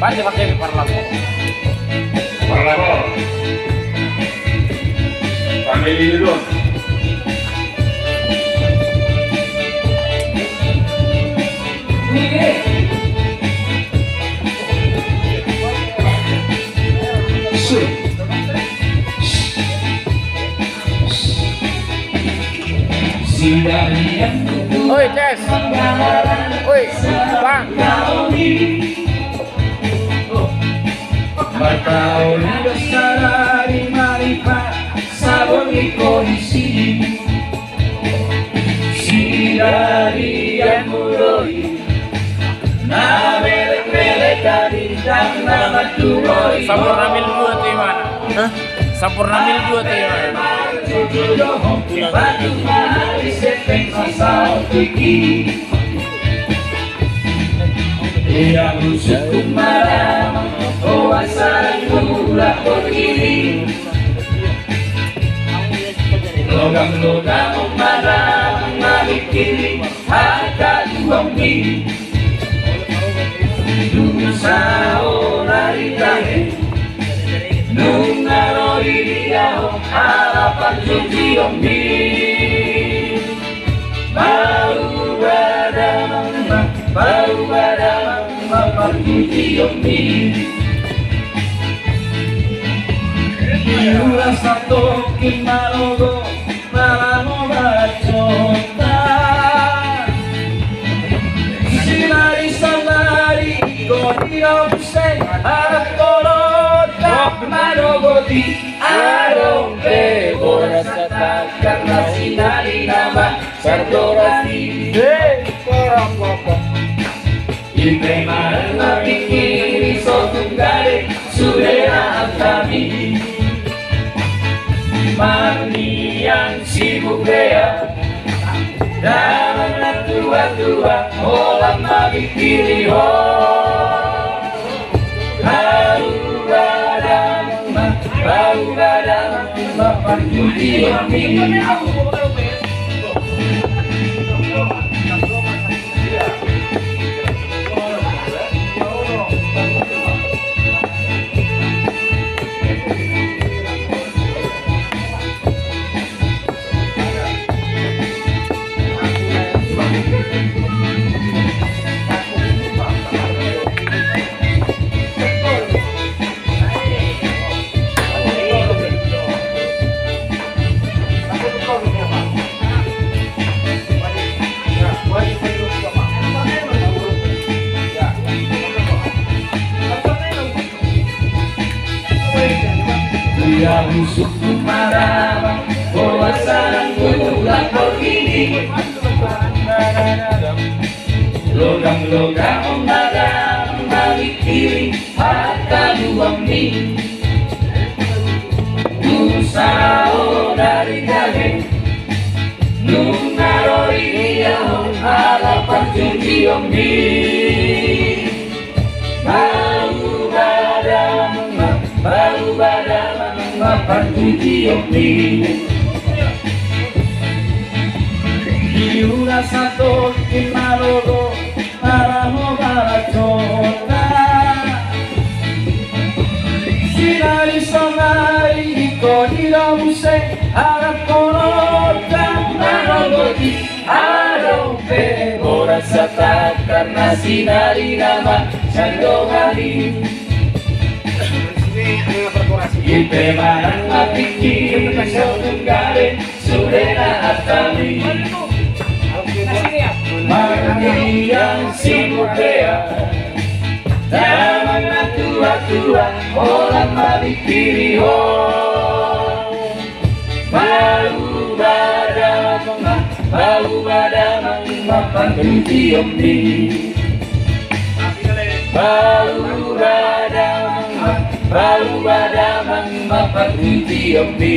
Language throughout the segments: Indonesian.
Pasti pakai parlako. Parlako. Family dulu. Oi, Ces. Oi, Bang. Bertahun bersara di marifat sabun di kondisi si dari yang mulai na melek-melek dari dan nama turoi Sampurna mil 2 tuh gimana? Hah? Sampurna mil 2 tuh gimana? batu mahal sepeng asal fikir dia musuh malam oh asal mula begini logam-logam malam memikir harga duambi Nusa orari kahe nungarori dia harapan suci ombi baru badang pergi ombi Iura satu kimalogo maramo bacota sinari salari godira usai akolota marogoti arompe borasata karena sinari nama sardorasi Ibrahim pikir sotunggare surera kami Mami yang sibuk bea dan tua-tua olah mabikiri ho Bau badan mapan judi amin Dia musuh marah, kawasan pulang begini. Logam-logam marah, balik kiri, harta duang mil. Nusa dari kage, nungarori dia harapan cuci ombi. Baru badan mapan cuci ombi Iura satu kimalogo maramo baracota Sinari sonari kodira muse arakonota marogoti arompe borasata karena sinari nama sandogari Ipe barang apiki sotunggare surena atali Mami yang sibuk bea Taman tua-tua orang mabikiri ho Bau badan mapan cuci ombi Bau badan mapan cuci ombi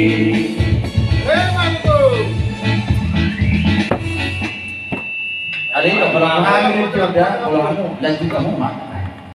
Ada yang kalau hamil itu ada, kalau dan juga mau